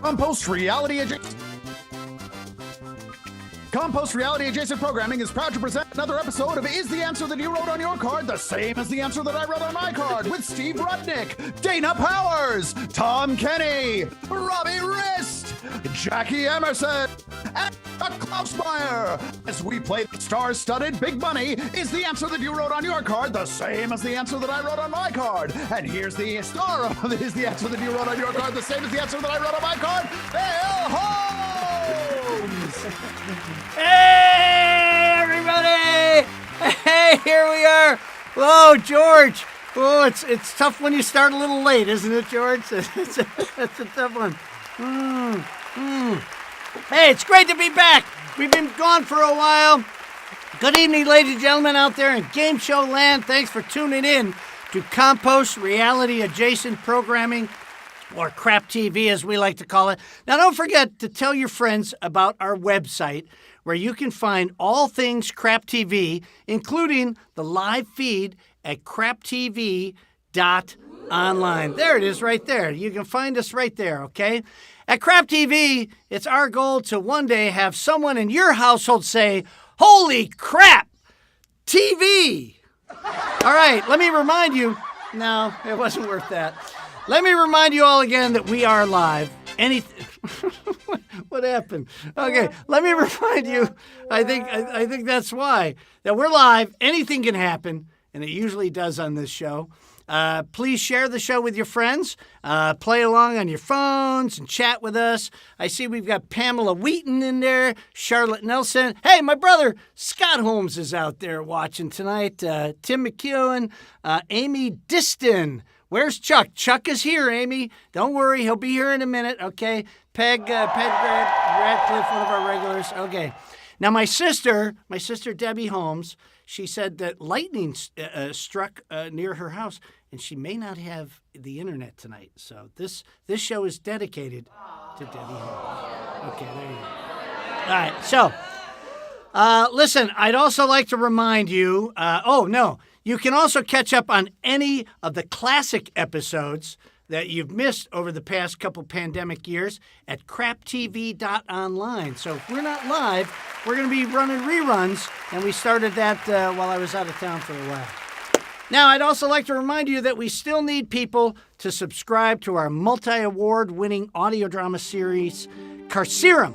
Compost Reality Adjacent Programming is proud to present another episode of Is the Answer That You Wrote on Your Card the Same as the Answer That I Wrote on My Card? With Steve Rudnick, Dana Powers, Tom Kenny, Robbie Rist, Jackie Emerson, and Klausmeyer. As we play the star-studded Big Money, Is the Answer That You Wrote on Your Card the Same as the Answer That I Wrote on My Card? And here's the star of Is the Answer That You Wrote on Your Card the Same as the Answer That I Wrote on My Card? Bill Holmes! Hey, everybody! Hey, here we are. Whoa, George. Oh, it's tough when you start a little late, isn't it, George? That's a tough one. Hey, it's great to be back. We've been gone for a while. Good evening, ladies and gentlemen out there in game show land. Thanks for tuning in to Compost Reality Adjacent Programming, or Crap TV as we like to call it. Now, don't forget to tell your friends about our website where you can find all things Crap TV, including the live feed at craptv.online. There it is right there. You can find us right there, okay? At Crap TV, it's our goal to one day have someone in your household say, "Holy crap, TV!" All right, let me remind you. No, it wasn't worth that. Let me remind you all again that we are live. What happened? Okay, let me remind you. I think that's why that we're live. Anything can happen, and it usually does on this show. Please share the show with your friends. Play along on your phones and chat with us. I see we've got Pamela Wheaton in there, Charlotte Nelson. Hey, my brother Scott Holmes is out there watching tonight. Tim McEwen, Amy Diston. Where's Chuck? Chuck is here, Amy. Don't worry, he'll be here in a minute, okay? Peg Radcliffe, one of our regulars. Okay. Now, my sister Debbie Holmes, she said that lightning struck near her house, and she may not have the internet tonight. So this show is dedicated to Debbie Holmes. Okay, there you go. All right, so listen, I'd also like to remind you, you can also catch up on any of the classic episodes that you've missed over the past couple pandemic years at craptv.online. So if we're not live, we're going to be running reruns, and we started that while I was out of town for a while. Now, I'd also like to remind you that we still need people to subscribe to our multi-award-winning audio drama series, Carcerum.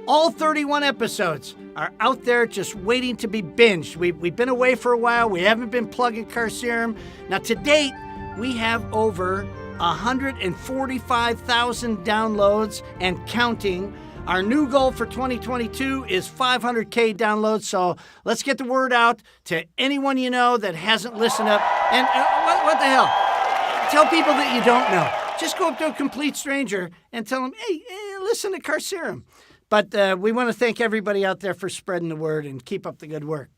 All 31 episodes are out there just waiting to be binged. We've been away for a while. We haven't been plugging Carcerum. Now, to date, we have over 145,000 downloads and counting. Our new goal for 2022 is 500K downloads, so let's get the word out to anyone you know that hasn't listened up. And what the hell? Tell people that you don't know. Just go up to a complete stranger and tell them, hey, listen to Carcerum. But we want to thank everybody out there for spreading the word and keep up the good work.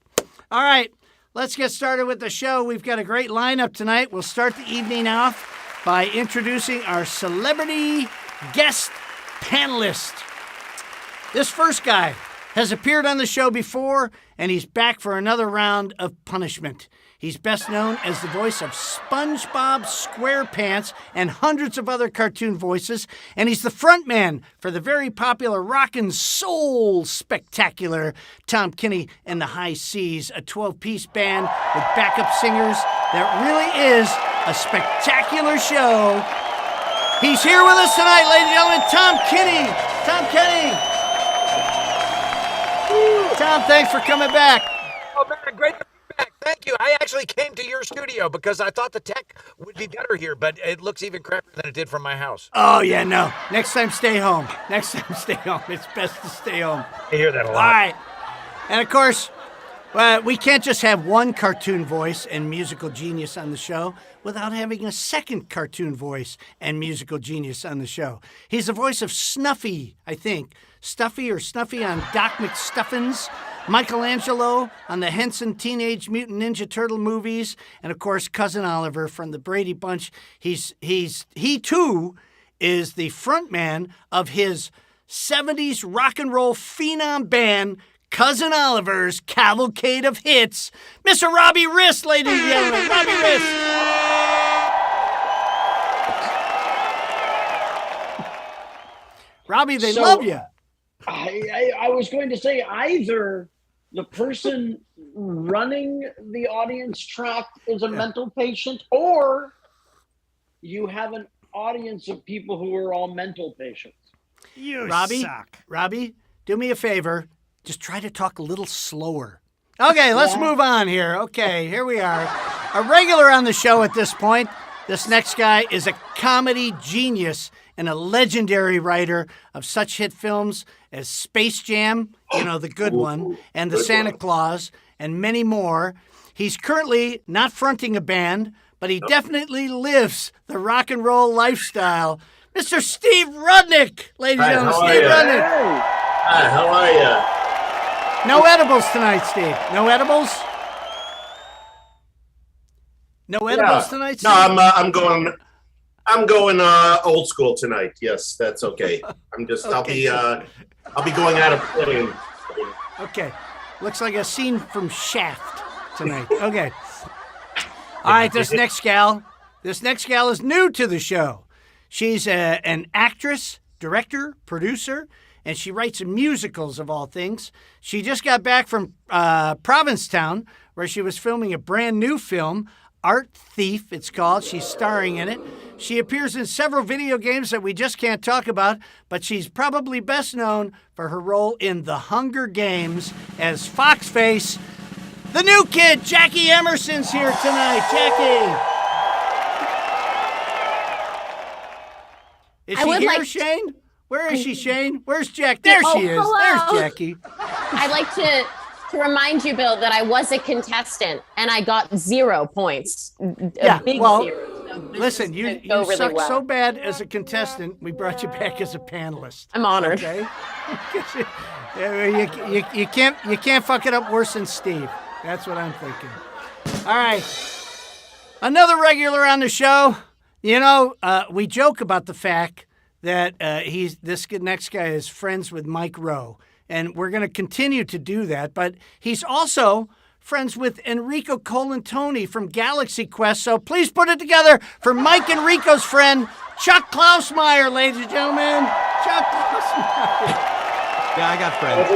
All right, let's get started with the show. We've got a great lineup tonight. We'll start the evening off by introducing our celebrity guest panelist. This first guy has appeared on the show before, and he's back for another round of punishment. He's best known as the voice of SpongeBob SquarePants and hundreds of other cartoon voices, and he's the frontman for the very popular Rockin' Soul Spectacular Tom Kenny and the High Seas, a 12-piece band with backup singers that really is a spectacular show. He's here with us tonight, ladies and gentlemen, Tom Kenny. Tom Kenny. Tom, thanks for coming back. Oh, man, great to be back. Thank you. I actually came to your studio because I thought the tech would be better here, but it looks even crappier than it did from my house. Oh, yeah, no. Next time, stay home. Next time, stay home. It's best to stay home. I hear that a lot. All right. And, of course, we can't just have one cartoon voice and musical genius on the show without having a second cartoon voice and musical genius on the show. He's the voice of Snuffy, I think. Stuffy or Snuffy on Doc McStuffins, Michelangelo on the Henson Teenage Mutant Ninja Turtle movies, and of course Cousin Oliver from the Brady Bunch. He too is the frontman of his 70s rock and roll phenom band, Cousin Oliver's Cavalcade of Hits, Mr. Robbie Rist, ladies and gentlemen. Robbie Rist. Robbie, they love you. I was going to say either the person running the audience track is a mental patient, or you have an audience of people who are all mental patients. You suck. Robbie, do me a favor. Just try to talk a little slower. Okay, let's move on here. Okay, here we are. A regular on the show at this point. This next guy is a comedy genius and a legendary writer of such hit films as Space Jam, the good one, and The Santa Claus, and many more. He's currently not fronting a band, but he definitely lives the rock and roll lifestyle. Mr. Steve Rudnick, ladies and gentlemen, Steve Rudnick. Hi, how are you? No edibles tonight, Steve. No edibles? No edibles tonight, Steve? No, I'm going old school tonight. Yes, that's okay. I'll be going out of plane. Okay. Looks like a scene from Shaft tonight. Okay. All right, this next gal is new to the show. She's an actress, director, producer, and she writes musicals of all things. She just got back from Provincetown, where she was filming a brand new film, Art Thief, it's called. She's starring in it. She appears in several video games that we just can't talk about, but she's probably best known for her role in The Hunger Games as Foxface. The new kid, Jackie Emerson's here tonight. Jackie. Is she here, Shane? Where is she, Shane? Where's Jack? There she is. Hello. There's Jackie. I'd like to remind you, Bill, that I was a contestant and I got 0 points. A big zero. So listen, you really sucked so bad as a contestant, we brought you back as a panelist. I'm honored. Okay? you can't fuck it up worse than Steve. That's what I'm thinking. All right. Another regular on the show. We joke about the fact that this next guy is friends with Mike Rowe. And we're going to continue to do that. But he's also friends with Enrico Colantoni from Galaxy Quest. So please put it together for Mike Enrico's friend, Chuck Klausmeyer, ladies and gentlemen. Chuck Klausmeyer. Yeah, I got friends.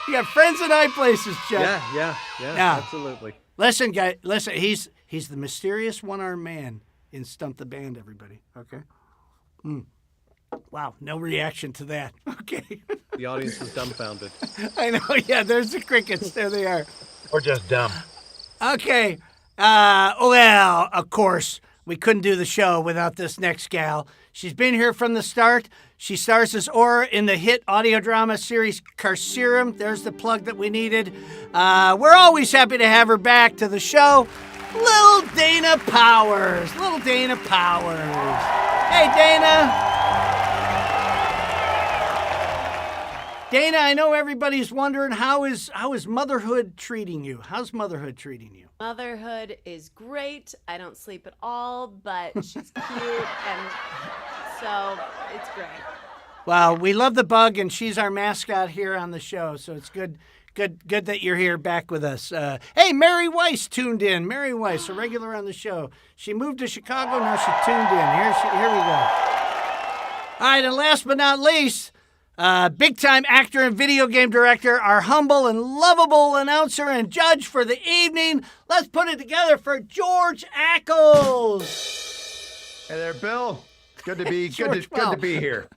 You got friends in high places, Chuck. Yeah, Now, absolutely. Listen, guy, he's the mysterious one-armed man in Stump the Band, everybody. Okay? Wow, no reaction to that. Okay. The audience is dumbfounded. I know, yeah, there's the crickets. There they are. Or just dumb. Okay. Well, of course, we couldn't do the show without this next gal. She's been here from the start. She stars as Aura in the hit audio drama series Carcerum. There's the plug that we needed. We're always happy to have her back to the show. Little Dana Powers. Hey, Dana. Dana, I know everybody's wondering how is motherhood treating you? How's motherhood treating you? Motherhood is great. I don't sleep at all, but she's cute, and so it's great. Well, we love the bug, and she's our mascot here on the show, so it's good that you're here back with us. Hey, Mary Weiss tuned in. Mary Weiss, a regular on the show. She moved to Chicago, now she tuned in. Here we go. All right, and last but not least, big-time actor and video game director, our humble and lovable announcer and judge for the evening. Let's put it together for George Ackles. Hey there, Bill. Good to be good to be here.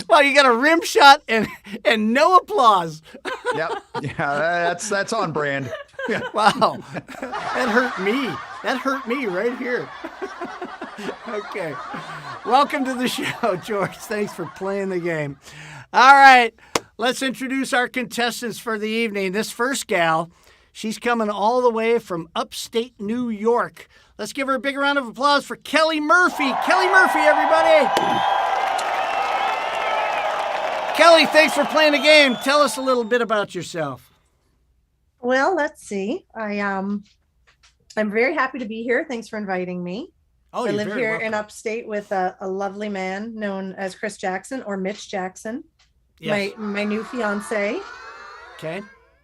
Well, you got a rim shot and no applause. Yep. Yeah, that's on brand. Wow. That hurt me. That hurt me right here. Okay. Welcome to the show, George. Thanks for playing the game. All right. Let's introduce our contestants for the evening. This first gal, she's coming all the way from upstate New York. Let's give her a big round of applause for Kelly Murphy. Kelly Murphy, everybody. Kelly, thanks for playing the game. Tell us a little bit about yourself. Well, let's see. I'm very happy to be here. Thanks for inviting me. Oh, I you're live very here welcome. in upstate with a lovely man known as Chris Jackson or Mitch Jackson, Yes. my new fiance. Okay.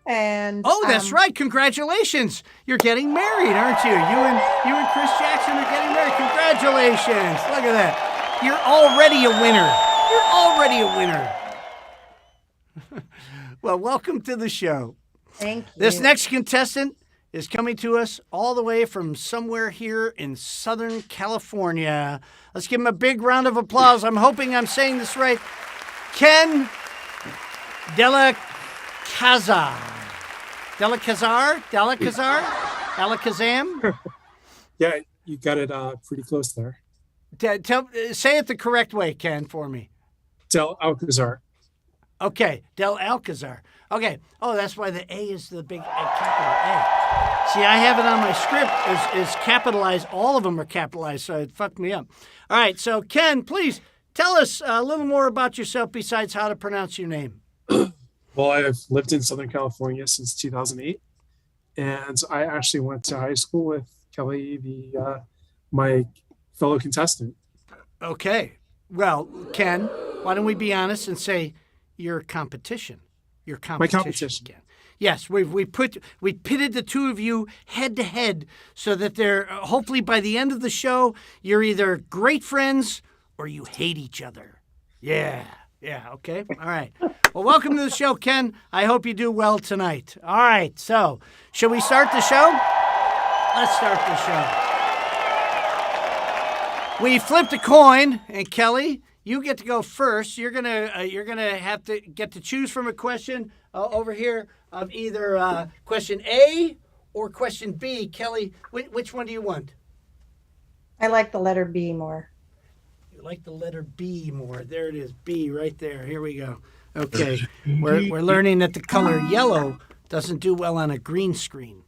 And oh, that's right. Congratulations. You're getting married, aren't you? You and Chris Jackson are getting married. Congratulations. Look at that. You're already a winner. You're already a winner. Well, welcome to the show. Thank you. This next contestant is coming to us all the way from somewhere here in Southern California. Let's give him a big round of applause. I'm hoping I'm saying this right. Ken Delacazar. Delacazam? Yeah, you got it pretty close there. Say it the correct way, Ken, for me. Del Alcazar. Okay, Del Alcazar. Okay. Oh, that's why the A is the big capital A. See, I have it on my script is capitalized. All of them are capitalized, so it fucked me up. All right, so Ken, please tell us a little more about yourself besides how to pronounce your name. Well, I've lived in Southern California since 2008, and I actually went to high school with Kelly, my fellow contestant. Okay. Well, Ken, why don't we be honest and say your competition? Your competition. My competition. Ken. Yes, we pitted the two of you head to head so that they're hopefully by the end of the show you're either great friends or you hate each other. Yeah. Yeah, okay. All right. Well, welcome to the show, Ken. I hope you do well tonight. All right. So, shall we start the show? Let's start the show. We flipped a coin, and Kelly, you get to go first. You're gonna have to get to choose from a question over here of either question A or question B. Kelly, which one do you want? I like the letter B more. You like the letter B more. There it is, B right there. Here we go. Okay, we're learning that the color yellow doesn't do well on a green screen.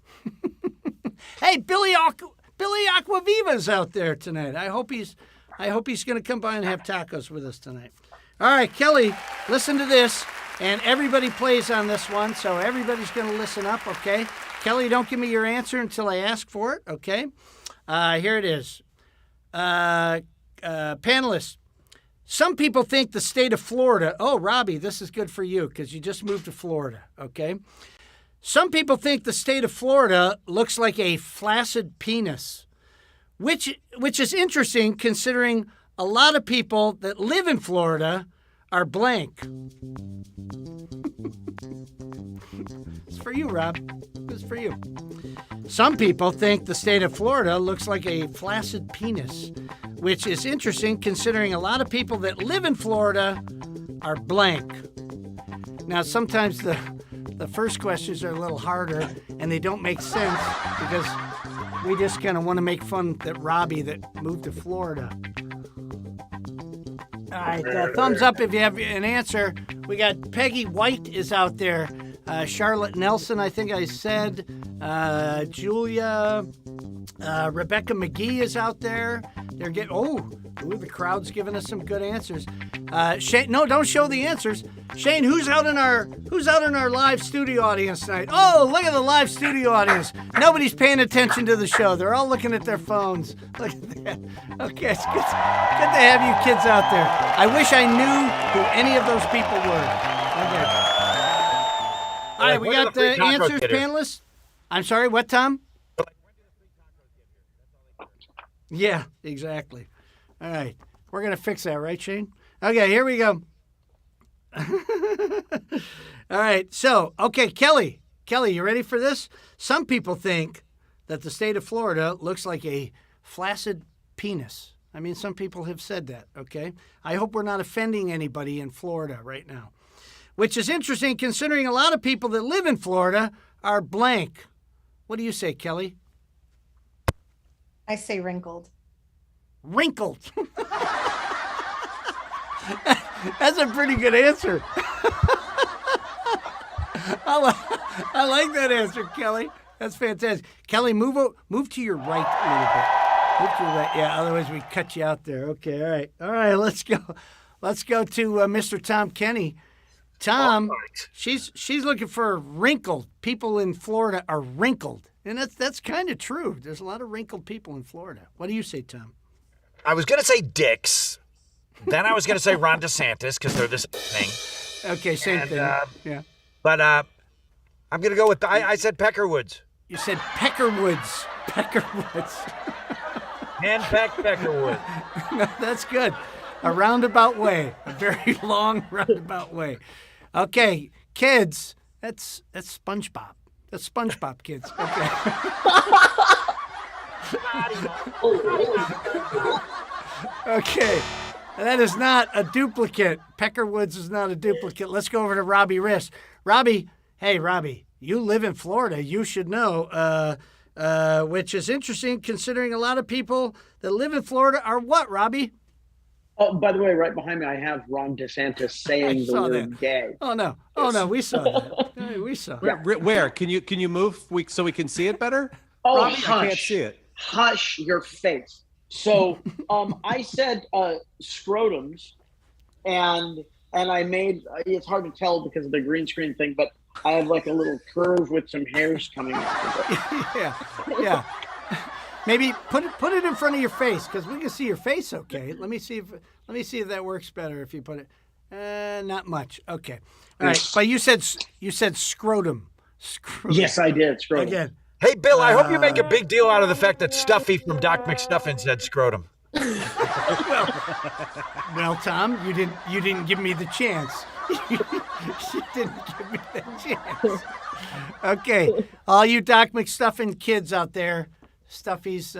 Hey, Billy Aquaviva's out there tonight. I hope he's going to come by and have tacos with us tonight. All right, Kelly, listen to this, and everybody plays on this one, so everybody's going to listen up, okay? Kelly, don't give me your answer until I ask for it, okay? Here it is. Panelists, some people think the state of Florida, oh, Robbie, this is good for you because you just moved to Florida, okay? Some people think the state of Florida looks like a flaccid penis, which is interesting considering a lot of people that live in Florida are blank. It's for you, Rob. It's for you. Some people think the state of Florida looks like a flaccid penis, which is interesting considering a lot of people that live in Florida are blank. Now, sometimes the first questions are a little harder and they don't make sense because we just kind of want to make fun that Robbie that moved to Florida. All right, thumbs up if you have an answer. We got Peggy White is out there. Charlotte Nelson, I think I said. Julia. Rebecca McGee is out there. The crowd's giving us some good answers. Shane, no, don't show the answers. Shane, who's out in our live studio audience tonight? Oh, look at the live studio audience. Nobody's paying attention to the show. They're all looking at their phones. Look at that. Okay, it's good to have you kids out there. I wish I knew who any of those people were. Okay. All right, we got the answers, panelists. I'm sorry, what, Tom? Yeah, exactly. All right. We're going to fix that, right, Shane? Okay, here we go. All right. So, okay, Kelly, you ready for this? Some people think that the state of Florida looks like a flaccid penis. I mean, some people have said that, okay? I hope we're not offending anybody in Florida right now, which is interesting considering a lot of people that live in Florida are blank. What do you say, Kelly? I say wrinkled. Wrinkled. That's a pretty good answer. I like that answer, Kelly. That's fantastic. Kelly, move to your right a little bit. Move to your right. Yeah, otherwise we cut you out there. Okay, all right. Let's go. Let's go to Mr. Tom Kenny. Tom, she's looking for wrinkled. People in Florida are wrinkled, and that's kind of true. There's a lot of wrinkled people in Florida. What do you say, Tom? I was going to say dicks. Then I was going to say Ron DeSantis because they're the same thing. Okay, same thing. Yeah. But I'm going to go with, I said Peckerwoods. You said Peckerwoods. Peckerwoods. Hand-packed Peckerwood. No, that's good. A roundabout way. A very long roundabout way. Okay, kids, that's SpongeBob. That's SpongeBob, kids. Okay. Okay. That is not a duplicate. Peckerwoods is not a duplicate. Let's go over to Robbie Rist. Robbie, hey, Robbie, you live in Florida. You should know, which is interesting considering a lot of people that live in Florida are what, Robbie? Oh, by the way, right behind me, I have Ron DeSantis saying the word gay. Oh, no. Oh, no, we saw that. We saw that. Where? Can you move so we can see it better? Oh, Robbie, hush. I can't see it. Hush your face. So I said scrotums, and I made, it's hard to tell because of the green screen thing, but I have like a little curve with some hairs coming out of it. Yeah. Maybe put it in front of your face because we can see your face. Okay. Let me see if that works better if you put it. Not much. Okay. All right. But you said scrotum. Yes, I did. Scrotum. Again. Hey, Bill, I hope you make a big deal out of the fact that Stuffy from Doc McStuffin said scrotum. Well, Tom, you didn't give me the chance. You didn't give me the chance. Okay, all you Doc McStuffin kids out there, Stuffy's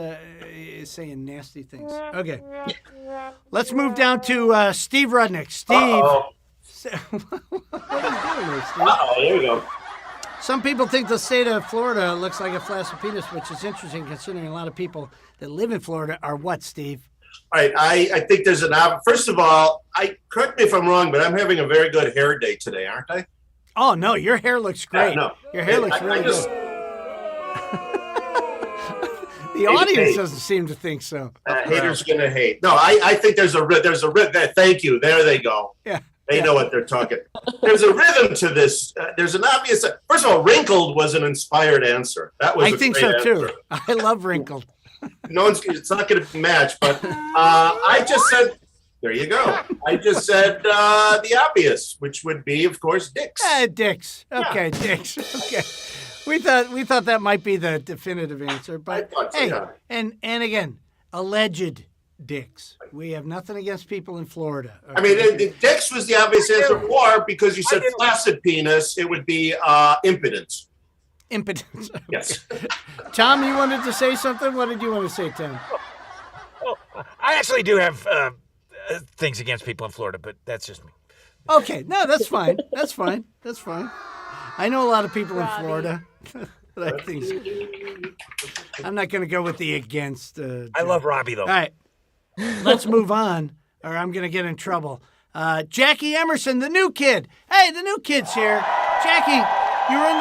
saying nasty things. Okay, let's move down to Steve Rudnick. Steve. What are you doing there, Steve? There we go. Some people think the state of Florida looks like a flaccid penis, which is interesting considering a lot of people that live in Florida are what, Steve? All right, I think there's first of all, correct me if I'm wrong, but I'm having a very good hair day today, aren't I? Oh, no, your hair looks great. No. Your hair looks really good. The audience doesn't seem to think so. Haters gonna hate. No, I think there's a rhythm. Thank you. There they go. Yeah. They know what they're talking. There's a rhythm to this. There's an obvious. First of all, wrinkled was an inspired answer. That was. I think so answer. Too. I love wrinkled. It's not going to match, but I just said. There you go. I just said the obvious, which would be, of course, dicks. Dicks. Okay, yeah. Dicks. Okay. We thought that might be the definitive answer, but hey, and again, alleged dicks. We have nothing against people in Florida. Okay? I mean, dicks was the obvious answer, or because you said flaccid penis, it would be impotence. Impotence. Okay. Yes. Tom, you wanted to say something? What did you want to say, Tom? I actually do have things against people in Florida, but that's just me. Okay, no, that's fine. That's fine. That's fine. I know a lot of people in Florida. That thing's... I'm not going to go with the against. I love Robbie, though. All right. Let's move on, or I'm going to get in trouble. Jackie Emerson, the new kid. Hey, the new kid's here. Jackie, you were in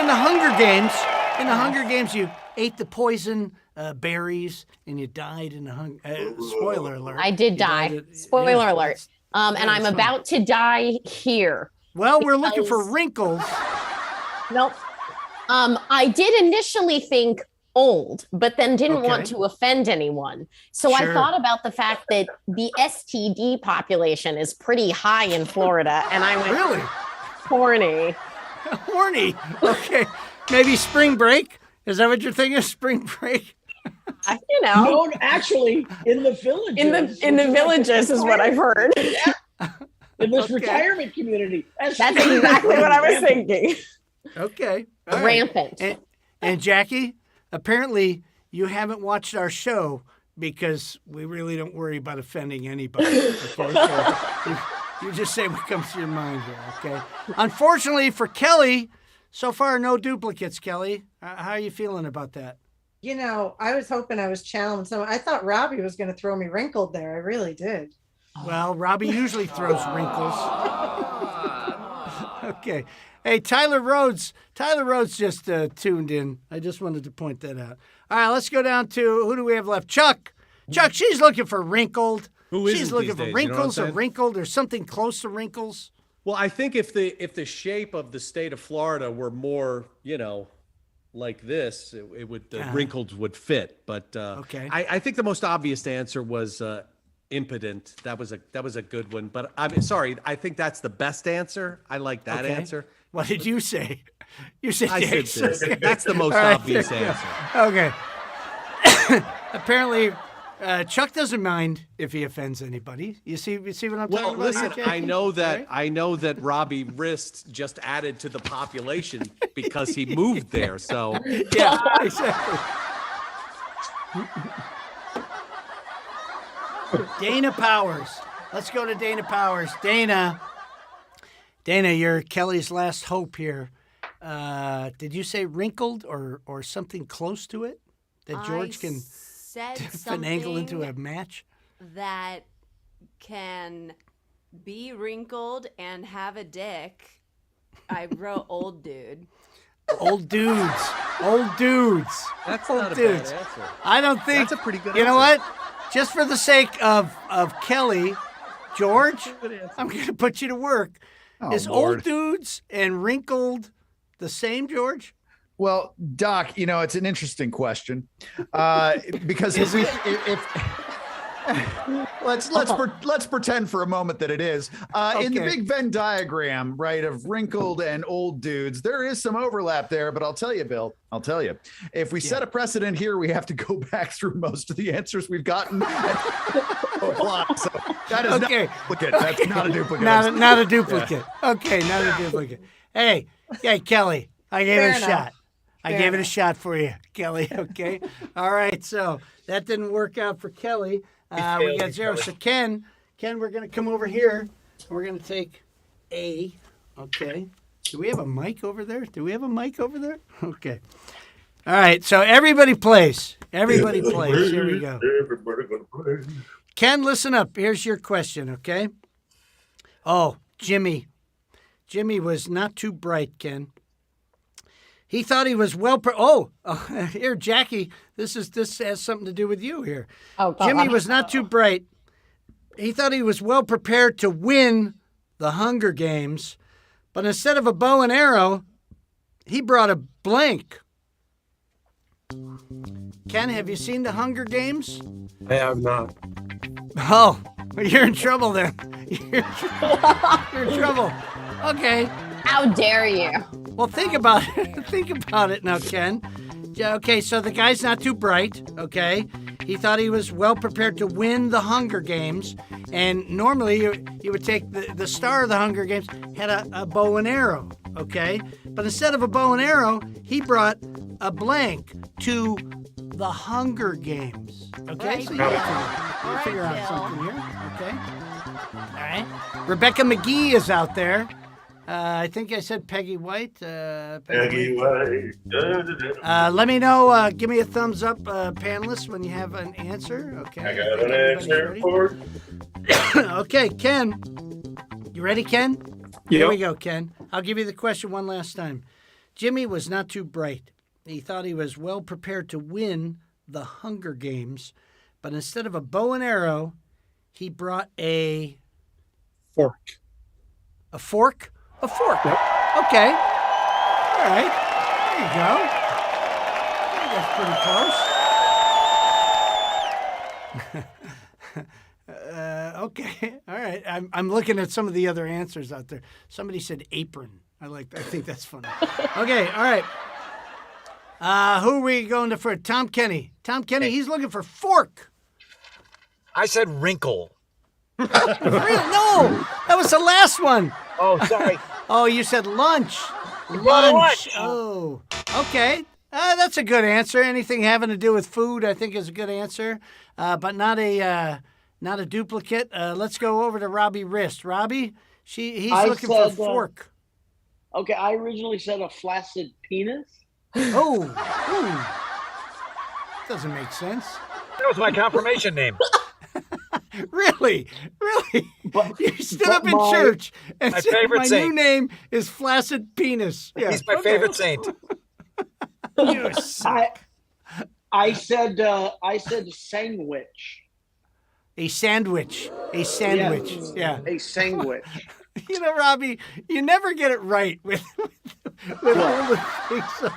the Hunger Games. In the Hunger Games, you ate the poison berries, and you died in the Hunger... spoiler alert. I did die. Spoiler alert. And I'm about to die here. Well, we're looking for wrinkles. Nope. I did initially think old, but then didn't want to offend anyone. So I thought about the fact that the STD population is pretty high in Florida, and I went Really? horny. Horny. Okay. Maybe spring break? Is that what you're thinking? Spring break? You know. No, actually, in the villages. In the villages is what I've heard. Yeah. In this retirement community. That's exactly what I was thinking. Okay. All right. Rampant. And Jackie, apparently you haven't watched our show because we really don't worry about offending anybody. Okay? So you just say what comes to your mind here, okay? Unfortunately for Kelly, so far no duplicates, Kelly. How are you feeling about that? You know, I was hoping I was challenged. So I thought Robbie was going to throw me wrinkled there. I really did. Well, Robbie usually throws wrinkles. Okay. Hey, Tyler Rhodes just tuned in. I just wanted to point that out. All right, let's go down to, who do we have left? Chuck, she's looking for wrinkled. She's looking for wrinkles or wrinkled or something close to wrinkles. Well, I think if the shape of the state of Florida were more, like this, it would the wrinkles would fit. But okay. I think the most obvious answer was impotent. That was a good one. But I'm sorry, I think that's the best answer. I like that answer. What did you say? You said I said this. this. That's the most obvious answer. Okay. Apparently, Chuck doesn't mind if he offends anybody. You see what I'm talking about? Well, listen, here, I know that Robbie Rist just added to the population because he moved there. So yeah, exactly. Dana Powers. Let's go to Dana Powers. Dana, you're Kelly's last hope here. Did you say wrinkled or something close to it that George can finagle into a match? That can be wrinkled and have a dick. I wrote old dude. Old dudes. That's old not a dudes. bad answer. I don't think. That's a pretty good You know answer. what? Just for the sake of Kelly, George, I'm going to put you to work. Is Lord. old dudes and wrinkled the same, George? Well, Doc, it's an interesting question because let's pretend for a moment that it is. In the big Venn diagram, right, of wrinkled and old dudes, there is some overlap there. But I'll tell you, Bill, if we set a precedent here, we have to go back through most of the answers we've gotten. So that is not a duplicate. That's not a duplicate. Not a duplicate. Yeah. Okay, not a duplicate. Hey, Kelly, I gave it a shot. I gave it a shot for you, Kelly. Okay. All right. So that didn't work out for Kelly. We got 0. So Ken, we're going to come over here. We're going to take A. Okay. Do we have a mic over there? Okay. All right. So everybody plays. Here we go. Everybody gonna play. Ken, listen up. Here's your question, okay? Oh, Jimmy. Jimmy was not too bright, Ken. He thought he was here, Jackie. This has something to do with you here. Jimmy was not too bright. He thought he was well prepared to win the Hunger Games, but instead of a bow and arrow, he brought a blank. Ken, have you seen the Hunger Games? I have not. Oh, you're in trouble then. You're in trouble. Okay. How dare you? Well, think about it. Think about it now, Ken. Okay, so the guy's not too bright, okay? He thought he was well prepared to win the Hunger Games, and normally you would take the star of the Hunger Games, had a bow and arrow, okay? But instead of a bow and arrow, he brought a blank to the Hunger Games, okay? Right, so you figure out something here, okay? All right. Rebecca McGee is out there. I think I said Peggy White. Peggy White. Let me know. Give me a thumbs up, panelists, when you have an answer. Okay. I got an answer for. Okay, Ken. You ready, Ken? Yep. Here we go, Ken. I'll give you the question one last time. Jimmy was not too bright. He thought he was well prepared to win the Hunger Games, but instead of a bow and arrow, he brought a fork. A fork? A fork. Yep. Okay. All right. There you go. I think that's pretty close. Okay. All right. I'm looking at some of the other answers out there. Somebody said apron. I think that's funny. Okay. All right. Who are we going to for? Tom Kenny. Tom Kenny, he's looking for fork. I said wrinkle. No, that was the last one. Oh, sorry. Oh, you said lunch. Lunch. Oh, okay. That's a good answer. Anything having to do with food, I think, is a good answer, but not a duplicate. Let's go over to Robbie Rist. Robbie, he's looking for fork. Okay, I originally said a flaccid penis. Oh, doesn't make sense. That was my confirmation name. Really? But, You stood up in church and my said favorite my saint. new name is Flaccid Penis. Yeah, He's my favorite saint. You suck. I said sandwich. A sandwich. Yeah. A sandwich. You know, Robbie, you never get it right with all the things.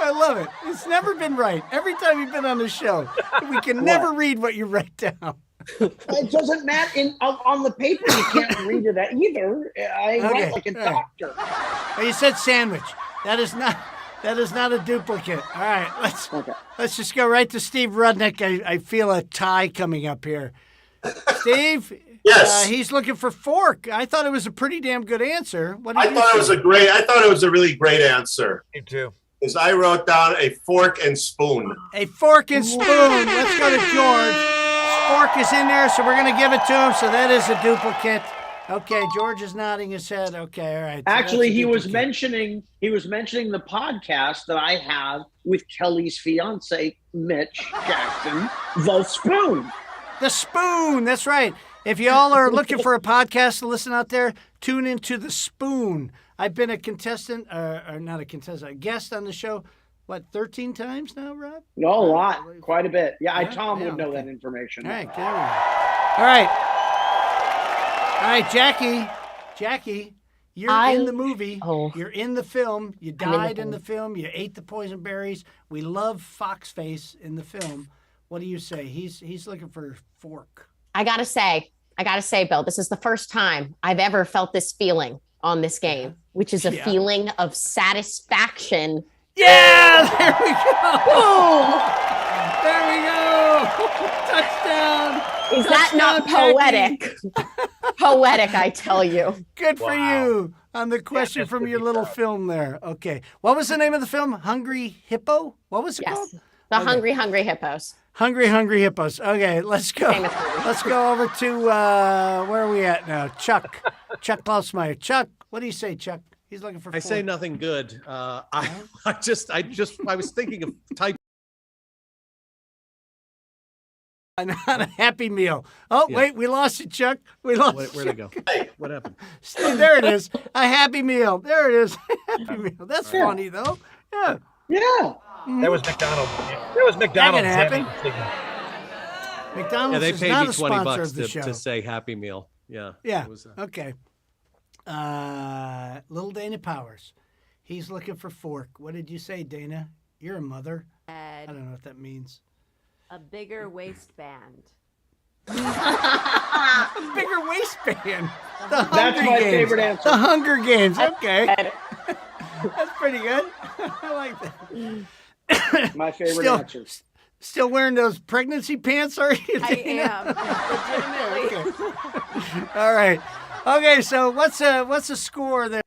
I love it. It's never been right. Every time you've been on the show, we can never read what you write down. It doesn't matter. On the paper, you can't read it either. I write like a doctor. Oh, you said sandwich. That is not a duplicate. All right, let's just go right to Steve Rudnick. I feel a tie coming up here. Steve, Yes. He's looking for fork. I thought it was a pretty damn good answer. What did I thought it was a really great answer. Me too. Is I wrote down a fork and spoon. A fork and spoon. Let's go to George. Fork is in there, so we're going to give it to him. So that is a duplicate. Okay, George is nodding his head. Okay, all right. So actually, he was mentioning the podcast that I have with Kelly's fiance, Mitch Jackson, The Spoon. The Spoon. That's right. If y'all are looking for a podcast to listen out there, tune into The Spoon. I've been a contestant, or not a contestant, a guest on the show, 13 times now, Rob? No, a lot. Quite a bit. Yeah, Tom would know that information. All right, there we go. All right, Jackie, you're in the movie. You're in the film. You died in the film. You ate the poison berries. We love Foxface in the film. What do you say? He's looking for fork. I gotta say, Bill, this is the first time I've ever felt this feeling on this game, which is a feeling of satisfaction. Yeah, there we go. Boom. There we go. Touchdown. Is that not poetic? Poetic, I tell you. Good for you on the question from your little film there. Okay. What was the name of the film? Hungry Hippo? What was it called? The Hungry Hippos. Hungry Hippos. Okay, let's go. Let's go over to, where are we at now? Chuck Klausmeyer. Chuck, what do you say, Chuck? He's looking for. I say nothing good. I was thinking of type. Not a Happy Meal. Oh, wait, we lost you, Chuck. We lost. Where'd it go? What happened? There it is. A Happy Meal. There it is. Happy Meal. That's funny though. Yeah. Yeah. That was McDonald's. That was McDonald's. That can happen. McDonald's they is paid not me a $20 sponsor of the show. to say Happy Meal. Yeah. Yeah. Okay. Little Dana Powers. He's looking for fork. What did you say, Dana? You're a mother. I don't know what that means. A bigger waistband. A bigger waistband. That's my favorite answer. The Hunger Games. Okay. That's pretty good. I like that. My favorite answer. Still wearing those pregnancy pants, are you? I am. Legitimately. Okay. All right. Okay, so what's the score there?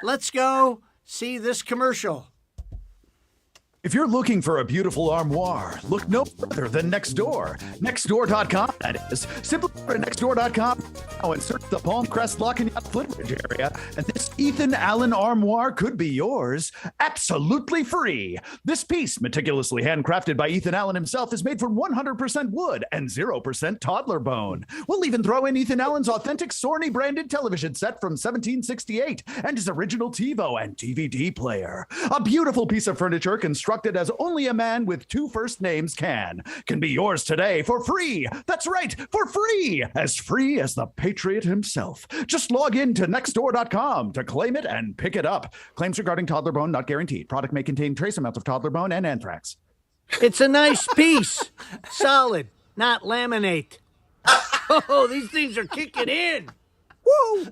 Let's go see this commercial. If you're looking for a beautiful armoire, look no further than Nextdoor. Nextdoor.com, that is. Simply go to Nextdoor.com and search the Palm Crest Lock and Yacht Flintridge area, and this Ethan Allen armoire could be yours absolutely free. This piece, meticulously handcrafted by Ethan Allen himself, is made from 100% wood and 0% toddler bone. We'll even throw in Ethan Allen's authentic Sorny branded television set from 1768 and his original TiVo and DVD player. A beautiful piece of furniture constructed as only a man with two first names can be yours today for free. That's right, for free as the Patriot himself. Just log in to Nextdoor.com to claim it and pick it up. Claims regarding toddler bone not guaranteed. Product may contain trace amounts of toddler bone and anthrax. It's a nice piece. Solid, not laminate. Oh, these things are kicking in. Woo!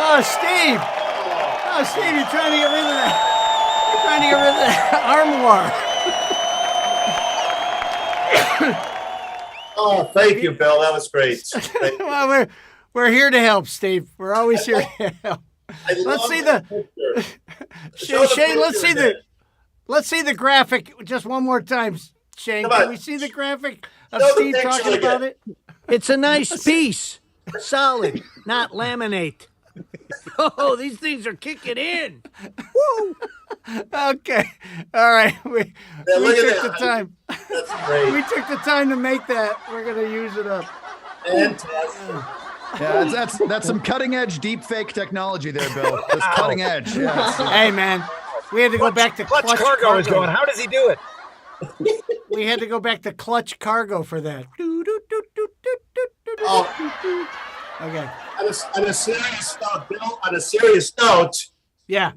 Oh, Steve. Oh, Steve, you're trying to get rid of that. You're trying to get rid of that armoire. Oh, thank you, Bill. That was great. Well, we're here to help, Steve. We're always here to help. Let's see the Shane. Let's see the graphic just one more time, Shane. Can we see the graphic of Steve talking about it? It's a nice piece. Solid, not laminate. Oh, these things are kicking in. Woo! Okay. All right. We took the time. That's great. We took the time to make that. We're going to use it up. Fantastic. Yeah, that's some cutting edge deep fake technology there, Bill. That's cutting edge. Yeah. Hey, man. We had to go back to Clutch Cargo is going. How does he do it? We had to go back to Clutch Cargo for that. Oh. Okay. On a serious note, Bill, on a serious note, yeah,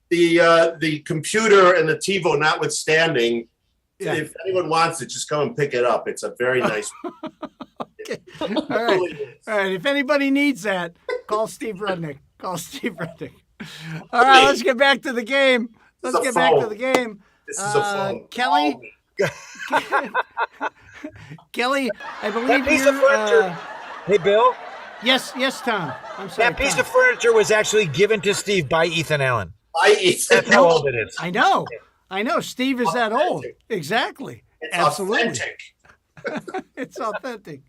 the computer and the TiVo notwithstanding, yeah. If anyone wants it, just come and pick it up. It's a very nice. Okay. All right. All right. If anybody needs that, call Steve Rudnick. Call Steve Rudnick. All right. Let's get back to the game. Let's get back to the game. This is a phone. Kelly. Kelly, I believe that piece of furniture. Hey, Bill. Yes, Tom. I'm sorry. That piece of furniture was actually given to Steve by Ethan Allen. By Ethan. That's how old it is. I know. Steve is that old. Exactly. It's absolutely authentic. It's authentic.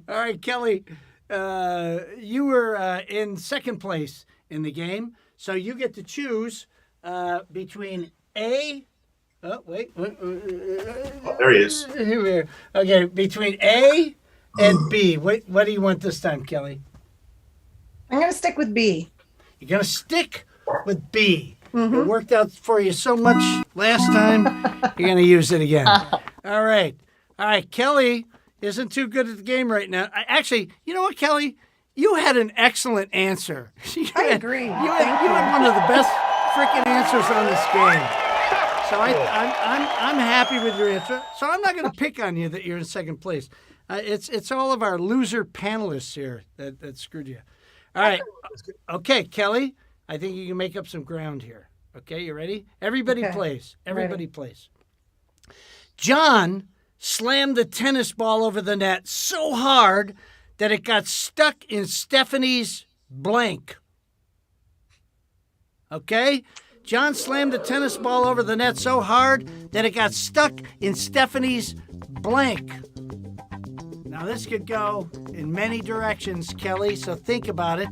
All right, Kelly, you were in second place in the game, so you get to choose between A. Oh, wait. Oh, there he is. Okay, between A and B. What do you want this time, Kelly? I'm going to stick with B. You're going to stick with B. Mm-hmm. It worked out for you so much last time, you're going to use it again. All right, Kelly isn't too good at the game right now. Actually, you know what, Kelly? You had an excellent answer. I agree. You had one of the best freaking answers on this game. So I'm happy with your answer. So I'm not going to pick on you that you're in second place. It's all of our loser panelists here that screwed you. All right. Okay, Kelly, I think you can make up some ground here. Okay, you ready? Everybody plays. Everybody plays. John slammed the tennis ball over the net so hard that it got stuck in Stephanie's blank. Okay? John slammed the tennis ball over the net so hard that it got stuck in Stephanie's blank. Now, this could go in many directions, Kelly, so think about it,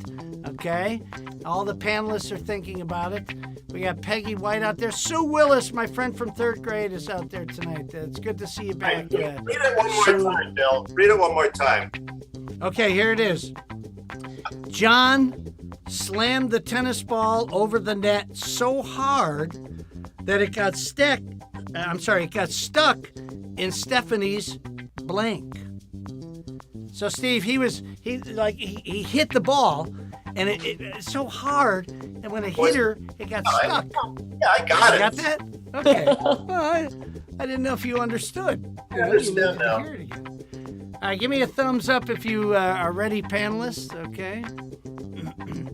okay? All the panelists are thinking about it. We got Peggy White out there. Sue Willis, my friend from third grade, is out there tonight. It's good to see you back. Read it one more time, Bill. Read it one more time. Okay, here it is. John slammed the tennis ball over the net so hard that it got stuck in Stephanie's blank. So Steve, he hit the ball, and it so hard, and when it hit her, it got stuck. Yeah, I got it. Got that? Okay. Well, I didn't know if you understood. I understand now. Hear it again. All right, give me a thumbs up if you are ready, panelists. Okay.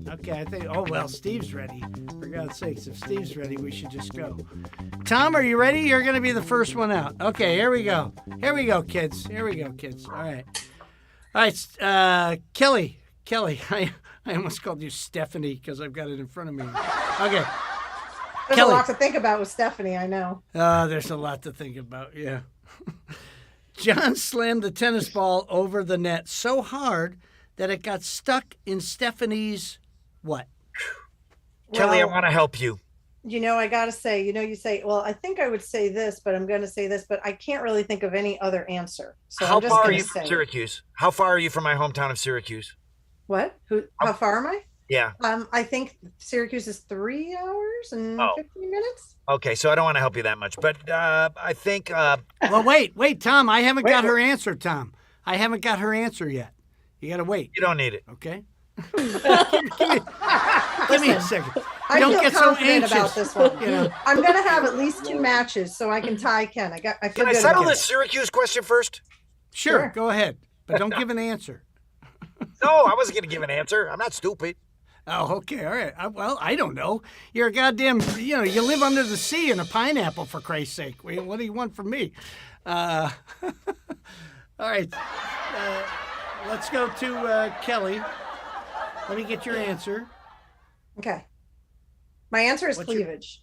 Okay, I think. Oh well, Steve's ready. For God's sakes, if Steve's ready, we should just go. Tom, are you ready? You're going to be the first one out. Okay, here we go. Here we go, kids. Here we go, kids. All right. All right, Kelly, I I almost called you Stephanie because I've got it in front of me. Okay. There's Kelly. a lot to think about with Stephanie, I know. There's a lot to think about, yeah. John slammed the tennis ball over the net so hard that it got stuck in Stephanie's what? Kelly, I Well, want to help you. I got to say, you say, well, I think I would say this, but I'm going to say this, but I can't really think of any other answer. So How I'm just far are going you to from say. Syracuse? How far are you from my hometown of Syracuse? What? How far am I? Yeah. I think Syracuse is 3 hours and 15 minutes. Okay, so I don't want to help you that much, but I think. Well, wait, Tom. I haven't got her answer, Tom. I haven't got her answer yet. You got to wait. You don't need it. Okay. give me a second. I Don't feel get so confident anxious. about this one. You know. I'm going to have at least 2 matches so I can tie Ken. I feel Can I good settle about this it. Syracuse question first? Sure, go ahead. But don't give an answer. No, I wasn't going to give an answer. I'm not stupid. Oh, okay. All right. Well, I don't know. You're a goddamn, you live under the sea in a pineapple, for Christ's sake. What do you want from me? All right. Let's go to Kelly. Let me get your answer. Okay. My answer is What's your- cleavage.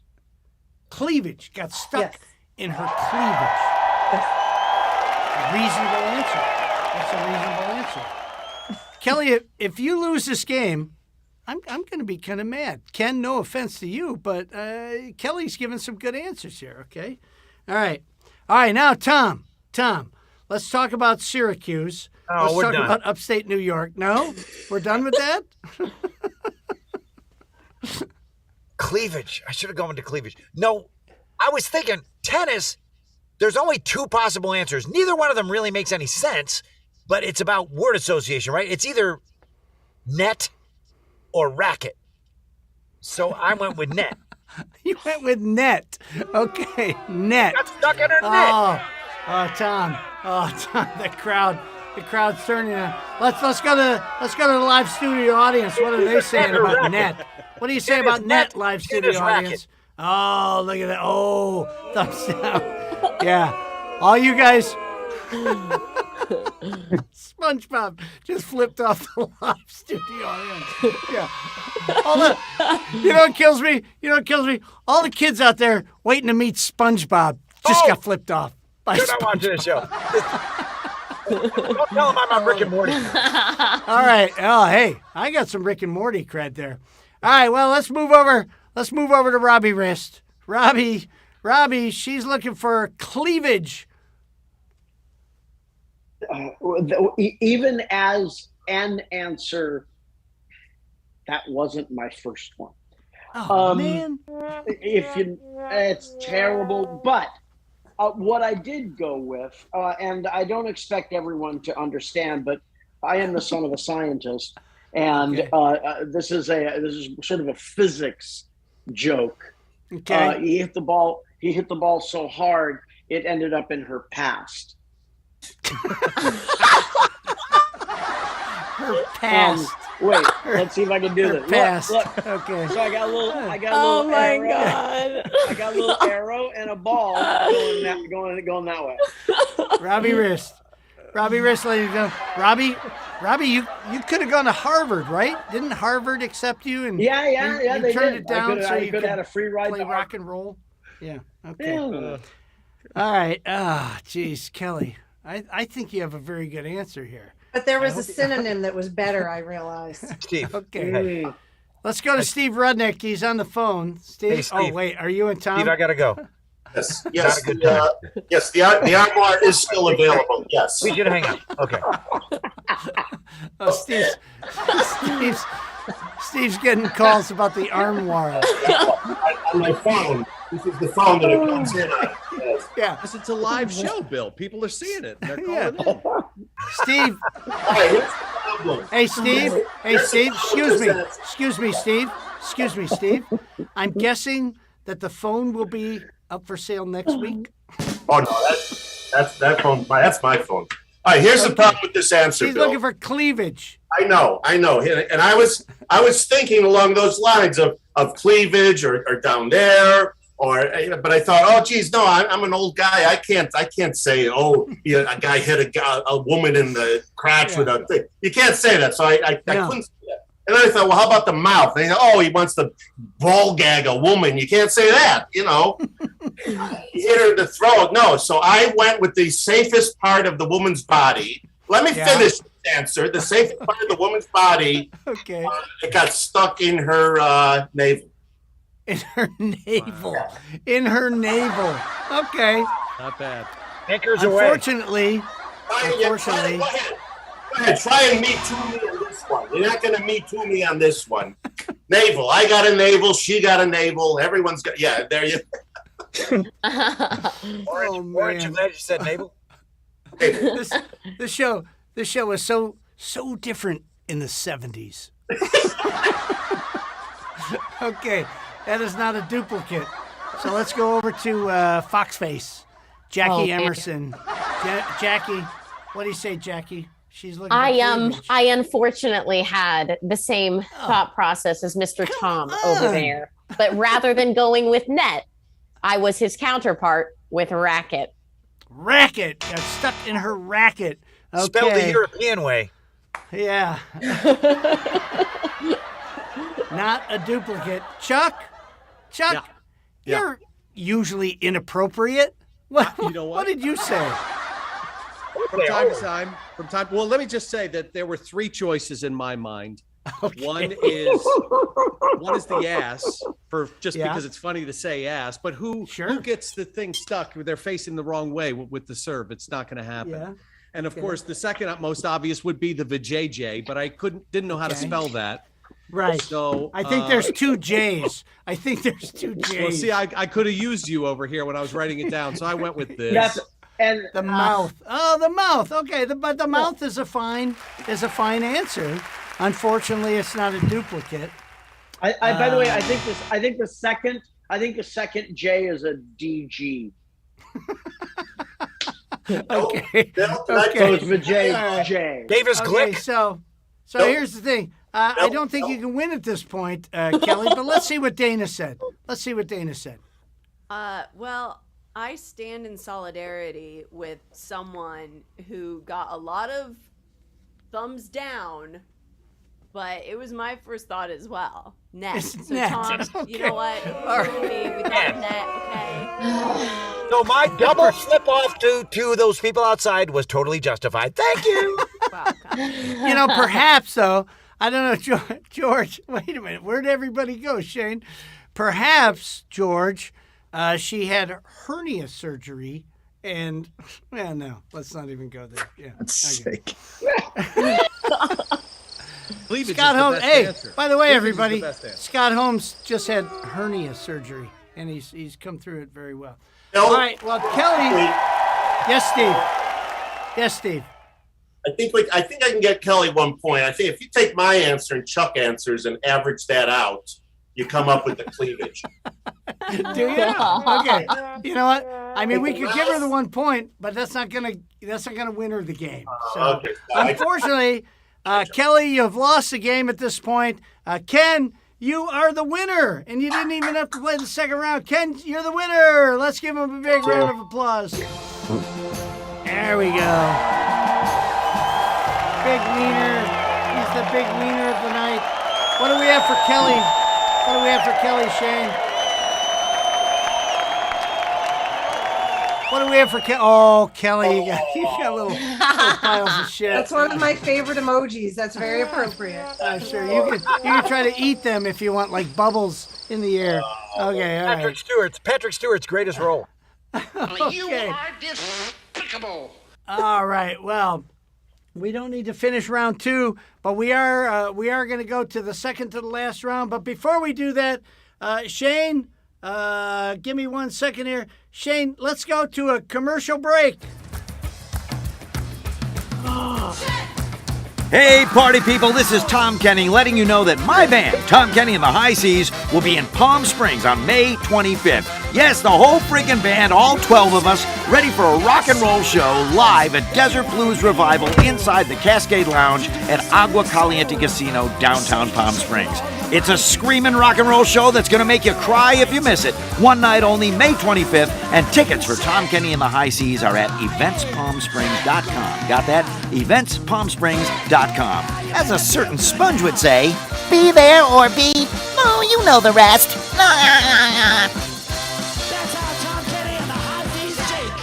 Cleavage. Got stuck Yes. in her cleavage. Reasonable answer. That's a reasonable answer. Kelly, if you lose this game, I'm going to be kind of mad. Ken, no offense to you, but Kelly's giving some good answers here, okay? All right, now, Tom, let's talk about Syracuse. Oh, let's we're talk done. about upstate New York. No? We're done with that? Cleavage. I should have gone into cleavage. No, I was thinking tennis. There's only 2 possible answers. Neither one of them really makes any sense, but it's about word association, right? It's either net or racket. So I went with net. You went with net. Okay, net. Got stuck in her net. Oh, Tom. Oh, Tom, the crowd's turning on. Let's go to the live studio audience. What are they saying about net? What do you say about net, live studio audience? Oh, look at that. Oh, thumbs down. Yeah. All you guys. SpongeBob just flipped off the live studio audience. Yeah. You know what kills me? All the kids out there waiting to meet SpongeBob just got flipped off by You're not watching the show. Don't tell them I'm on Rick and Morty. All right. Oh, hey, I got some Rick and Morty cred there. All right. Well, let's move over to Robbie Rist. Robbie, she's looking for cleavage. Even as an answer, that wasn't my first one. Oh, man. It's terrible. But what I did go with, and I don't expect everyone to understand, but I am the son of a scientist, and this is sort of a physics joke. Okay. He hit the ball so hard it ended up in her past. Her past. Wait, let's see if I can do this. Past. Look. Okay. So I got a little Oh my arrow. God. I got a little arrow and a ball going that way. Robbie Rist, ladies and gentlemen. Robbie, you could have gone to Harvard, right? Didn't Harvard accept you? And Yeah, you they turned did. it down so I you could have had a free ride play to rock and roll. Yeah. Okay. Yeah. All right. Geez, Kelly, I think you have a very good answer here. But there was a synonym that was better, I realized. Steve. Okay. Let's go to Steve Rudnick. He's on the phone. Steve. Hey, Steve. Oh, wait. Are you and Tom? Steve, I got to go. Yes, Not yes, a good time. yes. The armoire is still available. Yes. We should hang up. Okay. Oh, Steve's getting calls about the armoire. On my phone. This is the phone that it comes in on. Yes. Yeah. It's a live show, Bill. People are seeing it. They're calling in. Steve. All right, what's the problem? Hey, Steve. Excuse me, Steve. I'm guessing that the phone will be up for sale next week. Oh no, that's that phone. That's my phone. All right, here's the problem with this answer, She's Bill. looking for cleavage. I know, and I was thinking along those lines of cleavage or down there, but I thought, oh geez, no, I'm an old guy. I can't say, a guy hit a woman in the crotch with a thing. You can't say that, so I couldn't say that. And then I thought, well, how about the mouth? And he wants to ball gag a woman. You can't say that, He hit her in the throat. No, so I went with the safest part of the woman's body. Let me finish the answer. The safest part of the woman's body. Okay. It got stuck in her navel. In her navel. Wow. In her navel. Okay. Not bad. Unfortunately. Go ahead. Try and Me Too me on this one. You're not going to Me Too me on this one. Navel. I got a navel. She got a navel. Everyone's got. Yeah, there you. Orange, I'm glad you said navel. This show was so different in the 70s. Okay, that is not a duplicate. So let's go over to Foxface, Jackie Emerson. Jackie, what do you say, Jackie? She's looking. I unfortunately had the same thought process as Mr. Tom over there, but rather than going with net, I was his counterpart with racket. Racket got stuck in her racket. Okay. Spelled the European way. Yeah. Not a duplicate. Chuck, you're usually inappropriate. What, you know what? What did you say? From time to time. Well, let me just say that there were three choices in my mind. Okay. One is the ass because it's funny to say ass, but who gets the thing stuck? They're facing the wrong way with the serve. It's not going to happen. Yeah. And of course, the second most obvious would be the vajayjay, but I didn't know how to spell that. Right. So I think there's two J's. Well, see, I could have used you over here when I was writing it down, so I went with this. Yes. And the mouth. Oh, the mouth. Okay, but the mouth is a fine answer. Unfortunately, it's not a duplicate. By the way, I think the second J is a DG. Okay. So it's Vijay. Davis Glick. So here's the thing. I don't think you can win at this point, Kelly. But let's see what Dana said. Well, I stand in solidarity with someone who got a lot of thumbs down, but it was my first thought as well. Net. So net. Tom, Okay. you know what? We thought net, okay? So my double slip off to those people outside was totally justified. Thank you. Wow. Perhaps though, I don't know, George. Wait a minute. Where'd everybody go, Shane? Perhaps, George, she had hernia surgery, and no, let's not even go there. Yeah. Sick. Scott Holmes. Hey, by the way, everybody, Scott Holmes just had hernia surgery, and he's come through it very well. All right. Well, Kelly. Yes, Steve. I think I can get Kelly 1 point. I think if you take my answer and Chuck answers and average that out, you come up with the cleavage. Do you? Okay. You know what? I mean, we could give her the 1 point, but that's not gonna win her the game. So, unfortunately, Kelly, you've lost the game at this point. Ken, you are the winner, and you didn't even have to play the second round. Ken, you're the winner. Let's give him a big round of applause. There we go. Big wiener. He's the big wiener of the night. What do we have for Kelly? Shane? What do we have for Kelly? Oh, Kelly, you got little piles of shit. That's one of my favorite emojis. That's very appropriate. Sure. You can try to eat them if you want, like bubbles in the air. Okay, all right. Patrick Stewart's greatest role. Okay. You are despicable. All right. Well, we don't need to finish round 2, but we are going to go to the second to the last round. But before we do that, Shane, give me 1 second here. Shane, let's go to a commercial break. Hey, party people, this is Tom Kenny letting you know that my band, Tom Kenny and the High Seas, will be in Palm Springs on May 25th. Yes, the whole friggin' band, all 12 of us, ready for a rock and roll show live at Desert Blues Revival inside the Cascade Lounge at Agua Caliente Casino, downtown Palm Springs. It's a screaming rock and roll show that's going to make you cry if you miss it. One night only, May 25th, and tickets for Tom Kenny and the High Seas are at eventspalmsprings.com. Got that? eventspalmsprings.com. As a certain sponge would say, Be there or be, oh, you know the rest. That's how Tom Kenny and the High Seas Jake.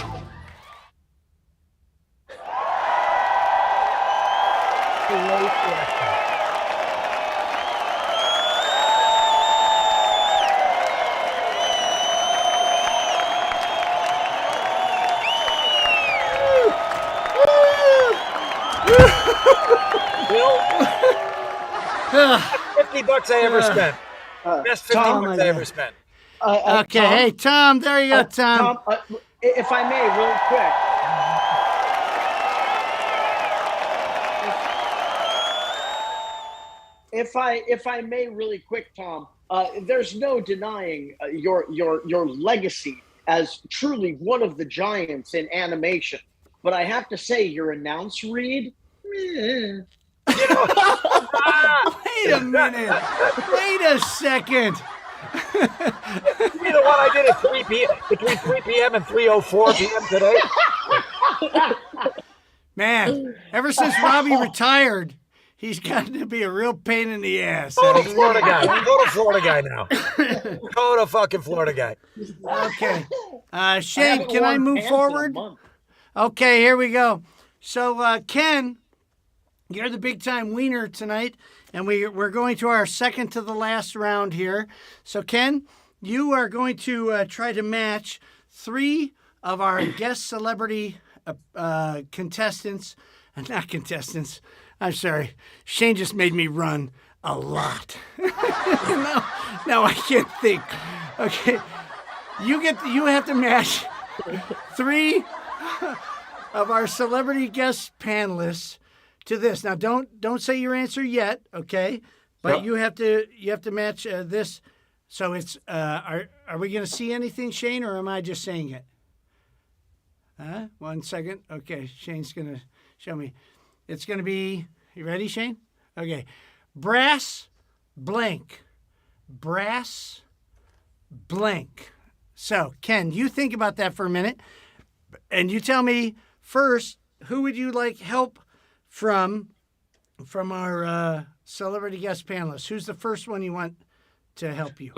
$50 I ever spent. Best $50 I ever spent. Okay, Tom? hey Tom, there you go, Tom. If I may, real quick. If I may, really quick, Tom. There's no denying your legacy as truly one of the giants in animation. But I have to say, your announce read. Wait a minute. Wait a second. You the one I did at 3 p.m. between 3 p.m. and 3:04 p.m. today. Man, ever since Robbie retired, he's gotten to be a real pain in the ass. Go to Florida guy. Go to Florida guy now. Go to fucking Florida guy. Okay. Shane, can I move forward? Okay, here we go. So, Ken, you're the big-time wiener tonight, and we're going to our second to the last round here. So, Ken, you are going to try to match 3 of our guest celebrity contestants. Not contestants. I'm sorry. Shane just made me run a lot. now I can't think. Okay. You have to match 3 of our celebrity guest panelists to this. Now don't say your answer yet, okay? But you have to match this. So it's are we going to see anything, Shane, or am I just saying it? 1 second. Okay, Shane's going to show me. It's going to be, you ready, Shane? Okay. Brass blank. Brass blank. So, Ken, you think about that for a minute, and you tell me first, who would you like help from our celebrity guest panelists? Who's the first one you want to help you?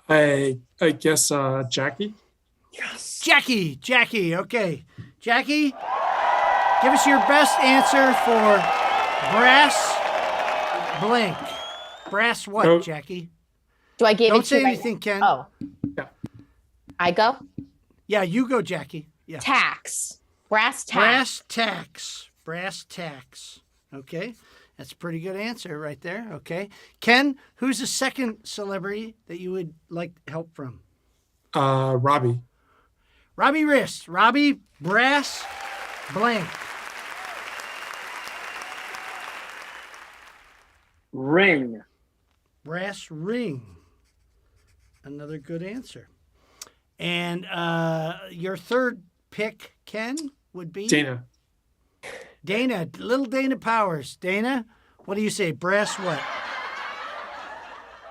I guess Jackie. Yes. Jackie. Okay. Jackie, give us your best answer for brass blank. Brass what, Jackie? Do I give Don't it to say you anything, Ken. Oh. Yeah. I go? Yeah, you go, Jackie. Yeah. Tax. Brass tax. Brass tacks. Brass tacks. Okay. That's a pretty good answer right there. Okay. Ken, who's the second celebrity that you would like help from? Robbie. Robbie Rist. Robbie, brass blank. Ring. Brass ring. Another good answer. And your third pick, Ken, would be? Dana. Little Dana Powers. Dana, what do you say? Brass what?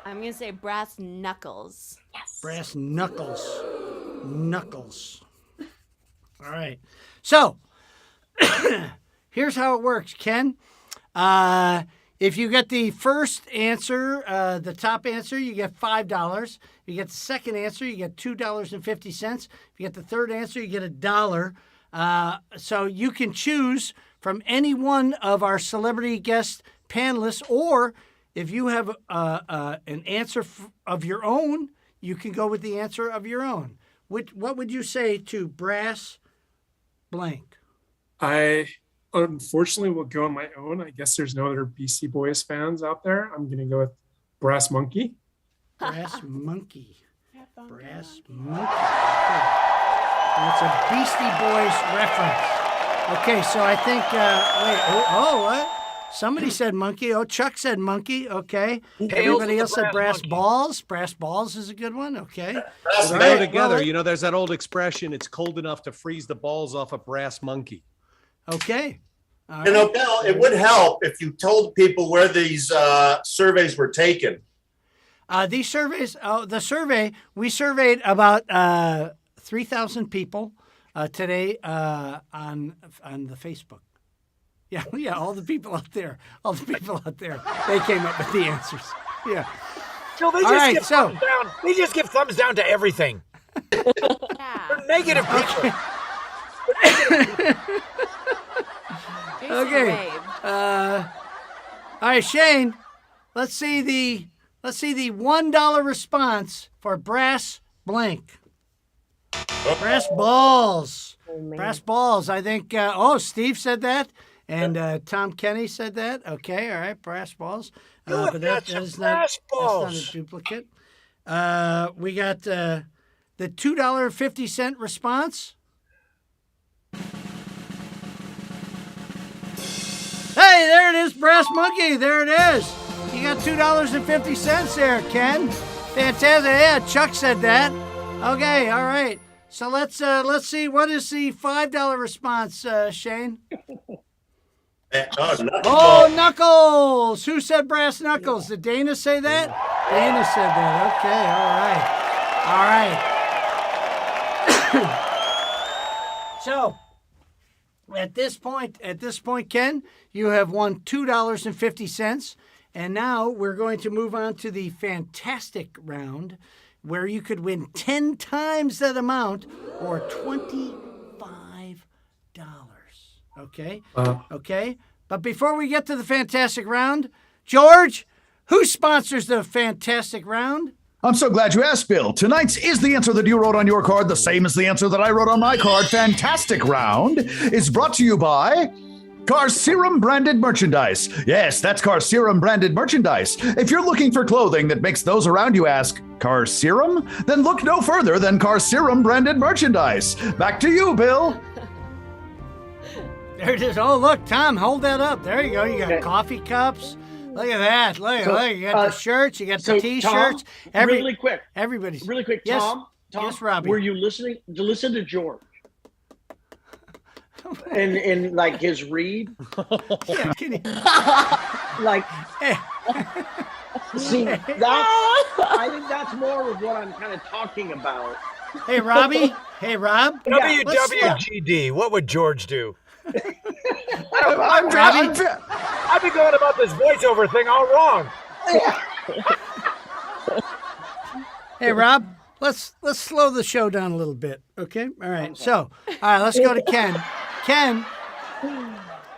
I'm going to say brass knuckles. Yes. Brass knuckles. Knuckles. All right. So, here's how it works, Ken. If you get the first answer, the top answer, you get $5. If you get the second answer, you get $2.50. If you get the third answer, you get $1. So you can choose from any one of our celebrity guest panelists, or if you have an answer of your own, you can go with the answer of your own. What would you say to brass blank? I unfortunately will go on my own. I guess there's no other Beastie Boys fans out there. I'm going to go with Brass Monkey. Brass Monkey. Brass Monkey. Okay. That's a Beastie Boys reference. Okay, so I think, what? Somebody said monkey. Oh, Chuck said monkey. Okay. Everybody else said brass balls. Brass balls is a good one. Okay. Let's go together. You know, there's that old expression, it's cold enough to freeze the balls off a brass monkey. Okay. All You right. know, Bill, it would help if you told people where these surveys were taken. These surveys, the survey, we surveyed about 3,000 people today on the Facebook. Yeah, yeah, all the people out there. They came up with the answers. Yeah. No, they just give thumbs down. They just give thumbs down to everything. They're negative people. Okay. All right, Shane. Let's see the $1 response for brass blank. Brass balls. Brass balls. I think. Steve said that, and Tom Kenny said that. Okay. All right. Brass balls. But that is not a duplicate. We got the $2.50 response. Hey, there it is, Brass Monkey. There it is. You got $2.50 there, Ken. Fantastic. Yeah, Chuck said that. Okay, all right. So let's see. What is the $5 response, Shane? Knuckles. Who said brass knuckles? Did Dana say that? Dana said that. Okay, all right. So at this point, Ken, you have won $2.50. And now we're going to move on to the fantastic round, where you could win 10 times that amount, or $25. Okay? Okay? But before we get to the fantastic round, George, who sponsors the fantastic round? I'm so glad you asked, Bill. Tonight's Is the Answer That You Wrote on Your Card the Same as the Answer That I Wrote on My Card? Fantastic Round is brought to you by Car Serum branded merchandise. Yes, that's Car Serum branded merchandise. If you're looking for clothing that makes those around you ask, Car Serum? Then look no further than Car Serum branded merchandise. Back to you, Bill. There it is. Oh, look, Tom, hold that up. There you go. You got coffee cups. Look at that. Look. You got the shirts. You got the T-shirts. Tom, really quick. Everybody's. Really quick, yes. Tom. Yes, Robbie. Were you listening to George? And like his read? Yeah, can you... like, see, that, I think that's more of what I'm kind of talking about. Hey, Robbie. Hey, Rob. WWGD. What would George do? I've been going about this voiceover thing all wrong. Hey, Rob. Let's slow the show down a little bit, okay? All right. So, let's go to Ken. Ken,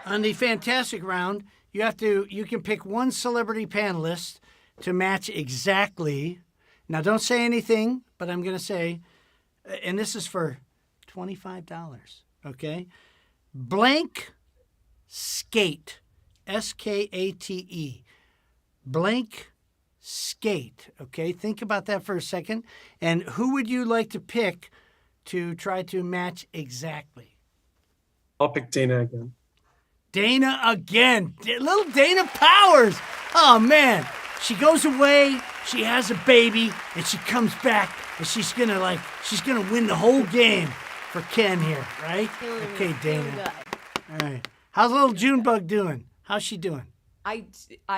on the fantastic round, you can pick one celebrity panelist to match exactly. Now, don't say anything, but I'm going to say, and this is for $25, okay? Blank skate, S-K-A-T-E, blank skate, okay? Think about that for a second. And who would you like to pick to try to match exactly? I'll pick Dana again. Dana again. Little Dana Powers. Oh, man. She goes away, she has a baby, and she comes back, and she's gonna win the whole game for Ken here, right? Okay, Dana. All right. How's little Junebug doing? How's she doing? I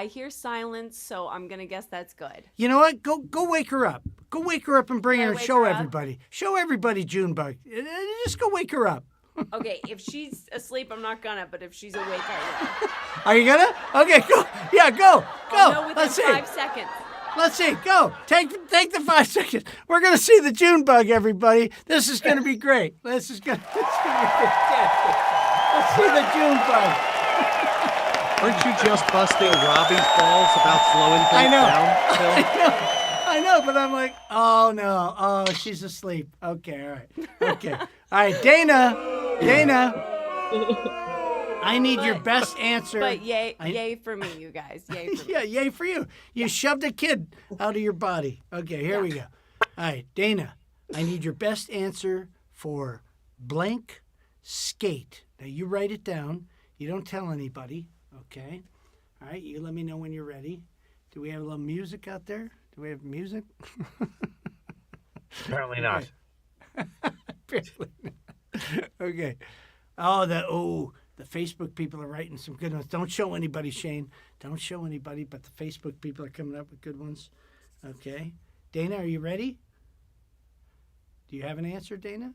hear silence, so I'm gonna guess that's good. You know what? Go wake her up. Go wake her up and bring her and show everybody. Show everybody Junebug. Just go wake her up. Okay, if she's asleep, I'm not gonna, but if she's awake, I will. Are you gonna? Okay, go. Yeah, go. No, within Let's see. 5 seconds. Let's see. Go. Take the 5 seconds. We're gonna see the Junebug, everybody. This is gonna be great. This is gonna be fantastic. Let's see the Junebug. Aren't you just busting Robbie's balls about slowing things down, Phil? I know, but I'm like, oh no, oh, she's asleep. Okay, all right. Okay. All right, Dana, I need your best answer. But yay for me, you guys. Yay for me. Yeah, yay for you. You shoved a kid out of your body. Okay, here we go. All right, Dana, I need your best answer for blank skate. Now, you write it down. You don't tell anybody, okay? All right, you let me know when you're ready. Do we have a little music out there? Do we have music? Apparently not. Apparently not. Okay. Oh, the Facebook people are writing some good ones. Don't show anybody, Shane. Don't show anybody, but the Facebook people are coming up with good ones. Okay. Dana, are you ready? Do you have an answer, Dana?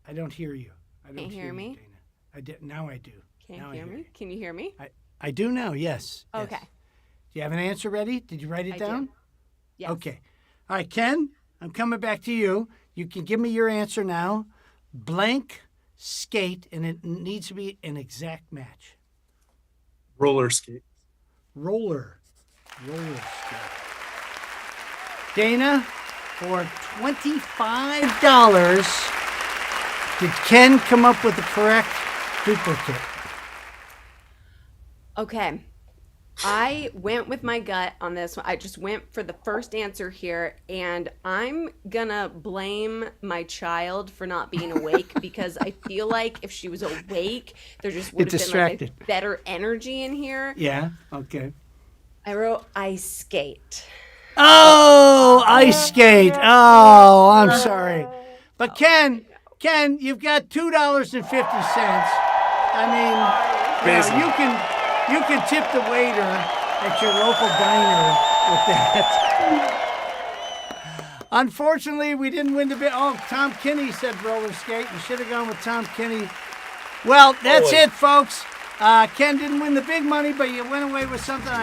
I don't hear you. I don't Can't hear me? You, Dana. I did. Now I do. Can you Now I hear hear me? you. Can you hear me? I do now. Yes. Okay. Yes. Do you have an answer ready? Did you write it I down? do. Yes. Okay. All right, Ken, I'm coming back to you. You can give me your answer now. Blank skate, and it needs to be an exact match. Roller skate. Roller skate. Dana, for $25, did Ken come up with the correct duplicate? Okay. I went with my gut on this one. I just went for the first answer here, and I'm gonna blame my child for not being awake because I feel like if she was awake, there just would have been like a better energy in here. Yeah, okay. I wrote ice skate. Oh, ice skate. Oh, I'm sorry. But Ken, you've got $2.50. I mean, you can tip the waiter at your local diner with that. Unfortunately, we didn't win the bid. Oh, Tom Kinney said roller skate. You should have gone with Tom Kinney. Well, that's it, folks. Ken didn't win the big money, but you went away with something.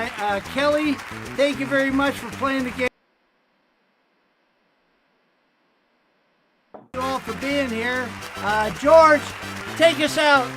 Kelly, thank you very much for playing the game. Thank you all for being here. George, take us out.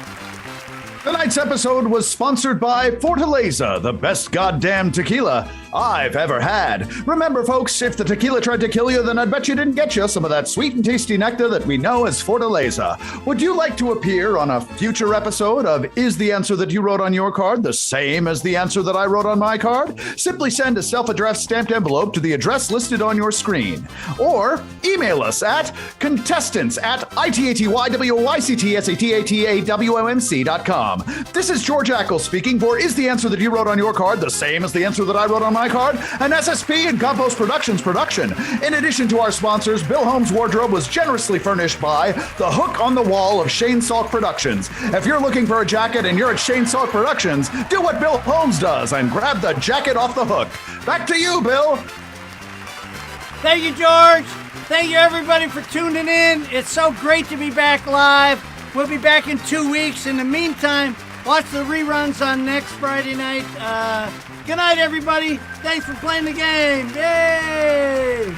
Tonight's episode was sponsored by Fortaleza, the best goddamn tequila I've ever had. Remember, folks, if the tequila tried to kill you, then I'd bet you didn't get you some of that sweet and tasty nectar that we know as Fortaleza. Would you like to appear on a future episode of Is the Answer That You Wrote on Your Card the same as the answer that I wrote on my card? Simply send a self-addressed stamped envelope to the address listed on your screen. Or email us at contestants@ITATYWOYCTSATATIWOMC.com. This is George Ackles speaking for Is the Answer That You Wrote on Your Card the same as the answer that I wrote on my card? An SSP and Compost Productions production. In addition to our sponsors, Bill Holmes' wardrobe was generously furnished by The Hook on the Wall of Shane Salk Productions. If you're looking for a jacket and you're at Shane Salk Productions, do what Bill Holmes does and grab the jacket off the hook. Back to you, Bill. Thank you, George. Thank you, everybody, for tuning in. It's so great to be back live. We'll be back in 2 weeks. In the meantime, watch the reruns on next Friday night. Good night, everybody. Thanks for playing the game. Yay!